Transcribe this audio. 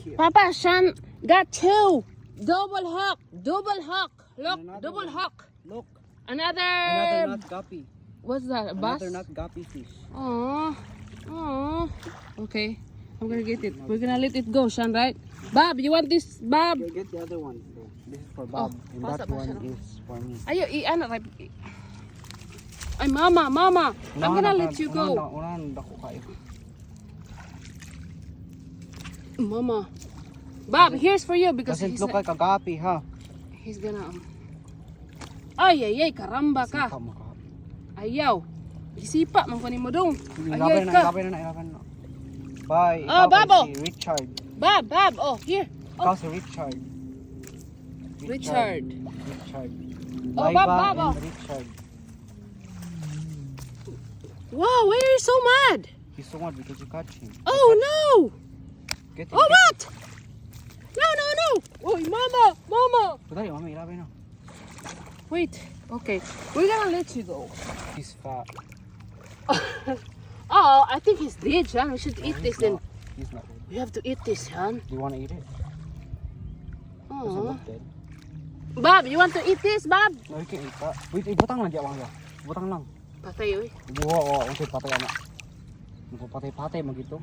cute. Papa, Sean got two. Double hook. Double hook. Look, Another double one. hook. Look, Another. another not guppy. What's that? A bass? Another not guppy fish. Oh. Oh. Okay. I'm gonna get it. We're gonna let it go, Sean, right? Bob, you want this, Bob? Okay, get the other one. This is for Bob, and pasa, that pasa one na. is for me. Ayo, ano, like. Ay, mama. I'm gonna let you go. Unahan dako kayo. Mama. Bob, here's for you because Doesn't he's look not, like a guppy, ha? he's gonna. Ay, karamba ka. Sipa mo ka. Ayaw. Isipa, man kunin mo dong. Ilabay Ayaw na, ka. ilabay na, ilabay na. Bye. Oh, Ikaw Babo. si Richard. Bob, oh, here. Ikaw si Richard. Richard. Richard. Oh, Bye, Bob, Bob, oh. and Richard. Wow, why are you so mad? He's so mad because you catch him. Oh, no. Get him. Oh, what? No. Oh, mama. Dali, mami, ilabay na. Wait. Okay, we're gonna let you go. He's fat. Oh, I think he's dead, Sean. We should eat No, this he's then. not. He's not dead. We have to eat this, Sean. Do you want to eat it? Doesn't Oh. look dead. Bob, you want to eat this, Bob? No, you can eat that. Wait, ibutang lang diya, wangga. Ibutang lang. Patay, oy. Oo, patay anak. Patay magito.